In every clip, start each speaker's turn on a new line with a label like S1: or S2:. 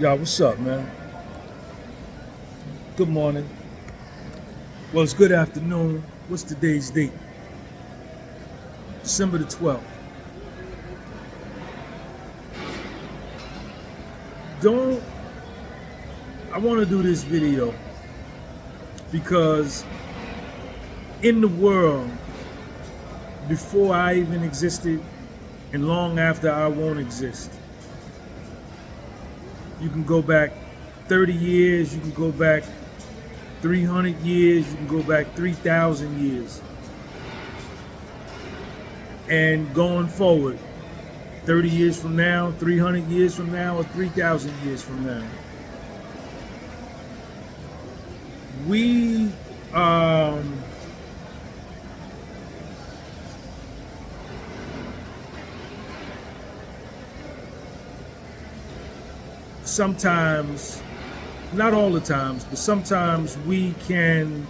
S1: Y'all, what's up, man? Good morning. Well, it's good afternoon. What's today's date? December the 12th. I want to do this video because in the world, before I even existed and long after I won't exist, you can go back 30 years, you can go back 300 years, you can go back 3,000 years. And going forward, 30 years from now, 300 years from now, or 3,000 years from now, we sometimes, not all the times, but sometimes we can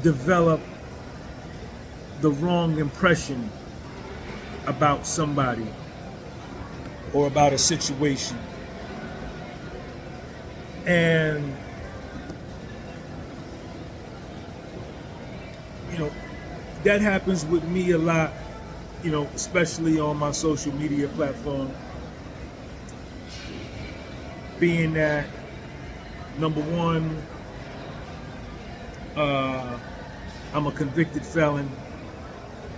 S1: develop the wrong impression about somebody or about a situation. And, that happens with me a lot, especially on my social media platform. Being that, number one, I'm a convicted felon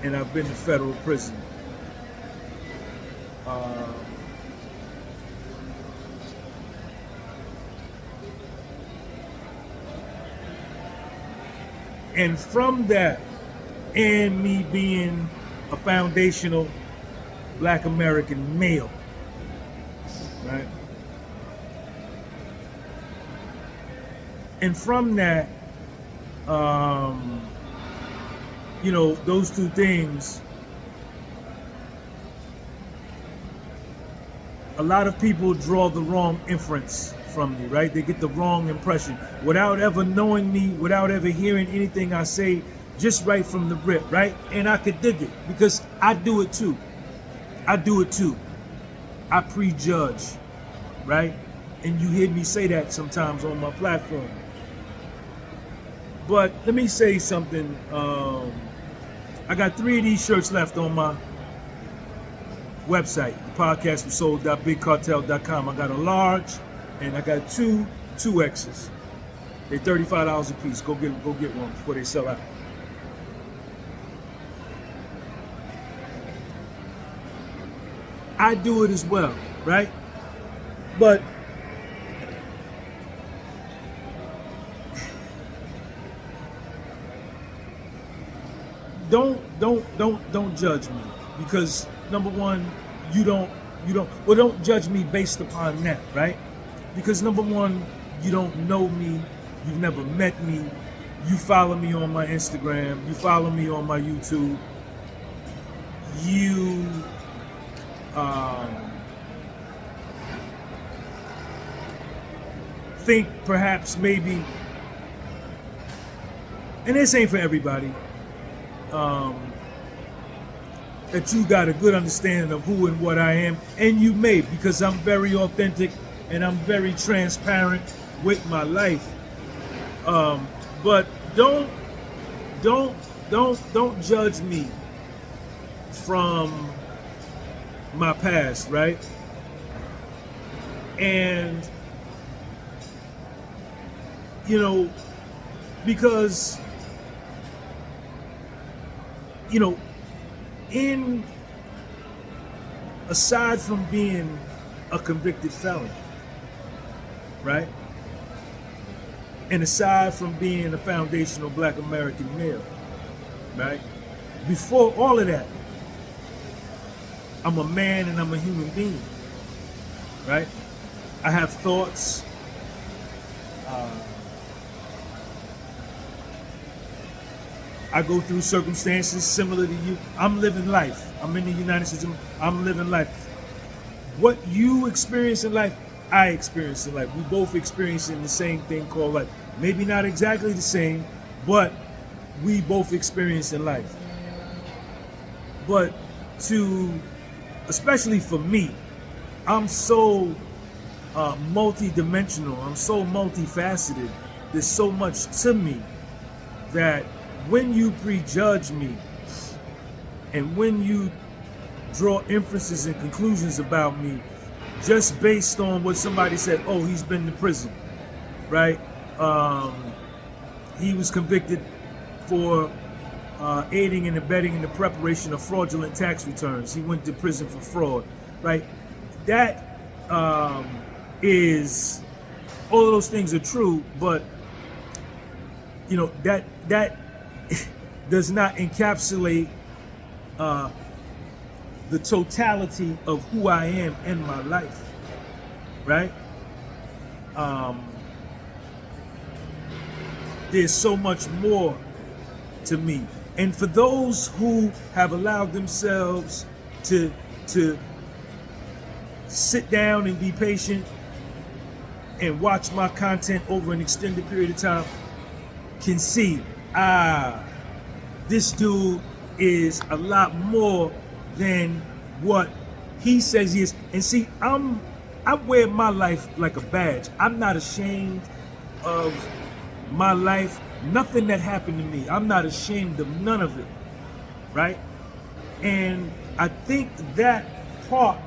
S1: and I've been to federal prison. And from that, and me being a foundational Black American male, right? And from that, those two things, a lot of people draw the wrong inference from me, right? They get the wrong impression without ever knowing me, without ever hearing anything I say, just right from the rip, right? And I could dig it because I do it too. I prejudge, right? And you hear me say that sometimes on my platform. But let me say something. I got 3 of these shirts left on my website, the podcast was sold.bigcartel.com. I got a large and I got two 2Xs. They're $35 a piece. Go get one before they sell out. I do it as well, right? But don't judge me, because number one, don't judge me based upon that, right? Because number one, you don't know me, you've never met me, you follow me on my Instagram, you follow me on my YouTube, you think perhaps maybe, and this ain't for everybody, that you got a good understanding of who and what I am, and you may, because I'm very authentic and I'm very transparent with my life. But don't judge me from my past, right? And because aside from being a convicted felon, right? And aside from being a foundational Black American male, right? Before all of that, I'm a man and I'm a human being, right? I have thoughts. I go through circumstances similar to you. I'm living life. I'm in the United States. I'm living life. What you experience in life, I experience in life. We both experiencing the same thing called life. Maybe not exactly the same, but we both experience in life. But especially for me, I'm so multi-dimensional. I'm so multifaceted. There's so much to me that when you prejudge me and when you draw inferences and conclusions about me just based on what somebody said, oh, he's been to prison, right? He was convicted for aiding and abetting in the preparation of fraudulent tax returns. He went to prison for fraud, right? That is, all of those things are true, but you know, that does not encapsulate the totality of who I am in my life, right? There's so much more to me. And for those who have allowed themselves to sit down and be patient and watch my content over an extended period of time, can see, this dude is a lot more than what he says he is. And see, I wear my life like a badge. I'm not ashamed of my life, nothing that happened to me. I'm not ashamed of none of it, right? And I think that part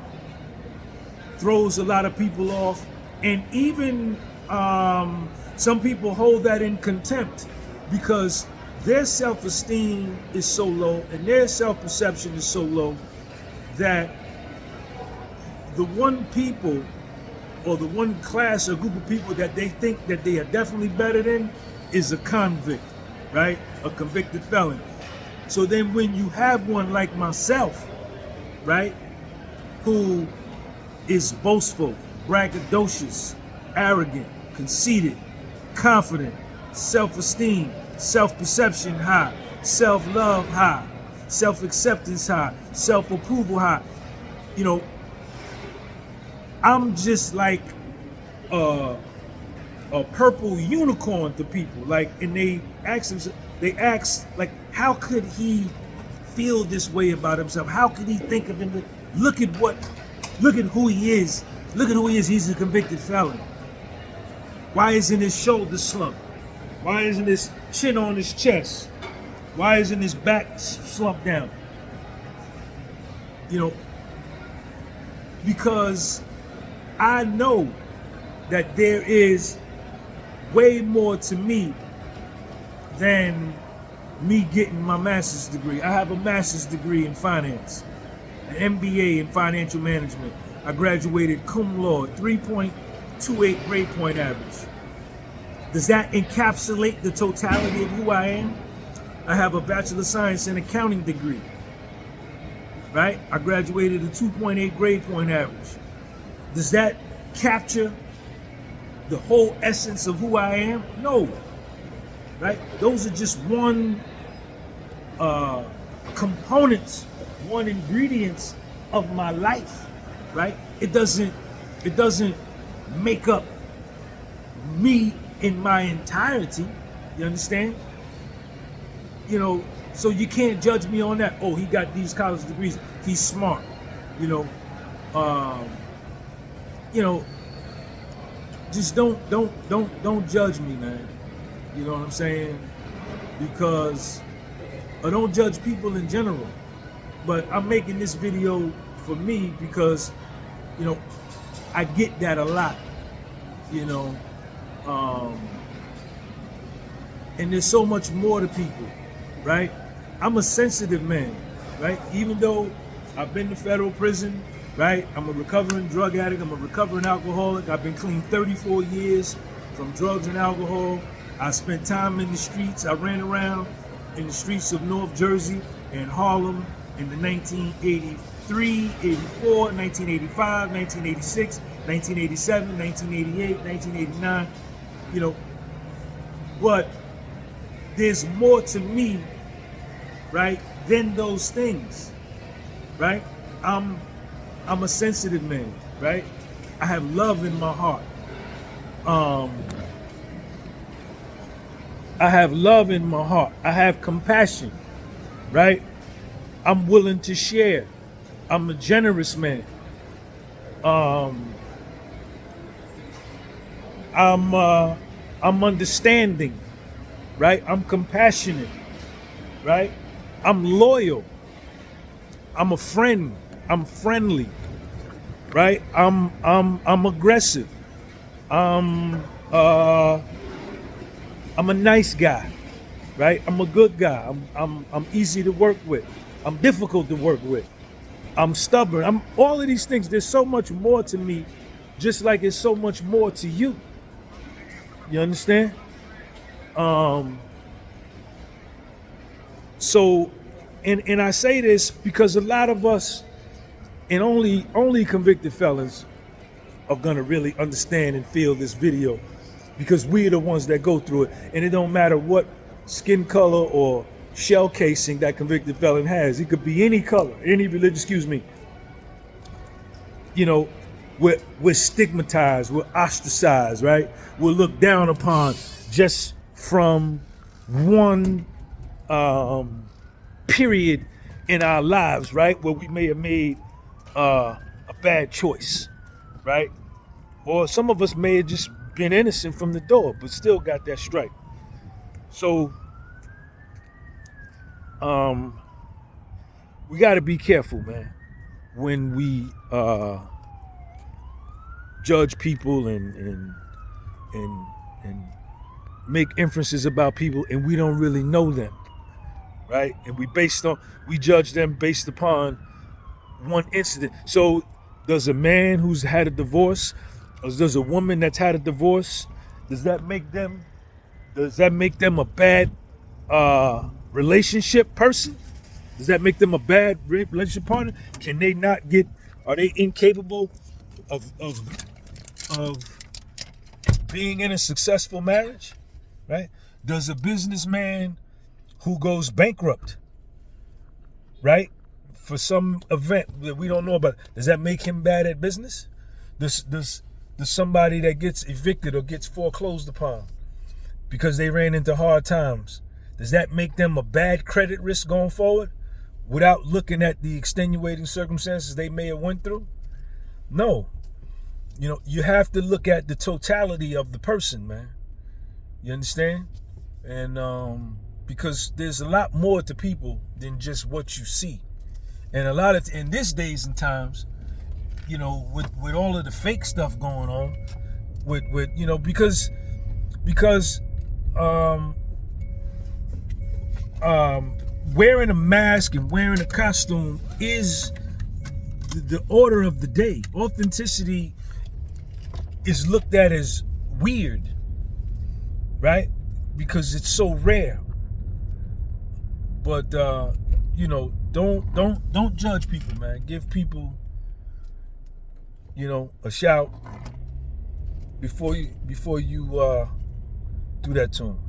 S1: throws a lot of people off, and even some people hold that in contempt because their self-esteem is so low and their self-perception is so low that the one people or the one class or group of people that they think that they are definitely better than is a convict, right? A convicted felon. So then when you have one like myself, right, who is boastful, braggadocious, arrogant, conceited, confident, self-esteem, self-perception high, self-love high, self-acceptance high, self-approval high, you know, I'm just like a purple unicorn to people. Like, and they ask like, how could he feel this way about himself? How could he think of him? Look at who he is. Look at who he is. He's a convicted felon. Why isn't his shoulder slumped? Why isn't his chin on his chest? Why isn't his back slumped down? You know, because I know that there is way more to me than me getting my master's degree. I have a master's degree in finance, an MBA in financial management. I graduated cum laude, 3.28 grade point average. Does that encapsulate the totality of who I am? I have a Bachelor of Science in accounting degree, right? I graduated a 2.8 grade point average. Does that capture the whole essence of who I am? No, right? Those are just one components, one ingredients of my life, right? It doesn't make up me in my entirety. You understand? You know, so you can't judge me on that. Oh, he got these college degrees. He's smart. You know, just don't judge me, man. You know what I'm saying? Because, or don't judge people in general. But I'm making this video for me because, you know, I get that a lot. You know, and there's so much more to people, right? I'm a sensitive man, right? Even though I've been to federal prison, right? I'm a recovering drug addict. I'm a recovering alcoholic. I've been clean 34 years from drugs and alcohol. I spent time in the streets. I ran around in the streets of North Jersey and Harlem in the 1983, 84, 1985, 1986, 1987, 1988, 1989, you know, but there's more to me, right, than those things, right? I'm a sensitive man, right? I have love in my heart. I have love in my heart. I have compassion, right? I'm willing to share. I'm a generous man. I'm understanding, right? I'm compassionate, right? I'm loyal. I'm a friend. I'm friendly, right? I'm aggressive. I'm uh I'm a nice guy, right? I'm a good guy. I'm easy to work with. I'm difficult to work with. I'm stubborn. I'm all of these things. There's so much more to me, just like it's so much more to you. You understand? Um so and I say this because a lot of us, and only convicted felons are gonna really understand and feel this video, because we're the ones that go through it, and it don't matter what skin color or shell casing that convicted felon has. It could be any color, any religion. Excuse me. You know, we're stigmatized, we're ostracized, right? We're looked down upon just from one period in our lives, right, where we may have made a bad choice, right? Or some of us may have just been innocent from the door, but still got that strike. So, we got to be careful, man, when we judge people and make inferences about people, and we don't really know them, right? And we judge them based upon one incident. So, does a man who's had a divorce, or does a woman that's had a divorce, does that make them a bad relationship person? Does that make them a bad relationship partner? Can they not get? Are they incapable of being in a successful marriage? Right? Does a businessman who goes bankrupt, right, for some event that we don't know about, does that make him bad at business? Does somebody that gets evicted or gets foreclosed upon because they ran into hard times, does that make them a bad credit risk going forward without looking at the extenuating circumstances they may have went through? No. You know, you have to look at the totality of the person, man. You understand? And because there's a lot more to people than just what you see. And a lot of in this days and times, you know, with all of the fake stuff going on, with you know, because wearing a mask and wearing a costume is the order of the day. Authenticity is looked at as weird, right? Because it's so rare. But you know, don't judge people, man. Give people, you know, a shout before you do that to them.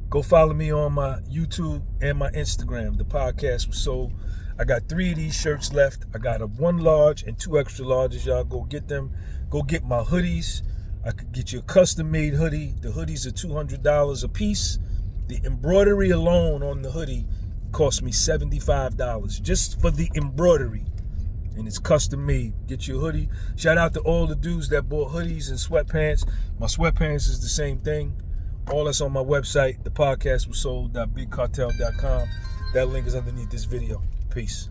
S1: Go follow me on my YouTube and my Instagram. The podcast was sold. I got 3 of these shirts left. I got a 1 large and 2 extra larges. Y'all go get them. Go get my hoodies. I could get you a custom-made hoodie. The hoodies are $200 a piece. The embroidery alone on the hoodie cost me $75 just for the embroidery. And it's custom made. Get your hoodie. Shout out to all the dudes that bought hoodies and sweatpants. My sweatpants is the same thing. All that's on my website. The podcast was sold.bigcartel.com. That link is underneath this video. Peace.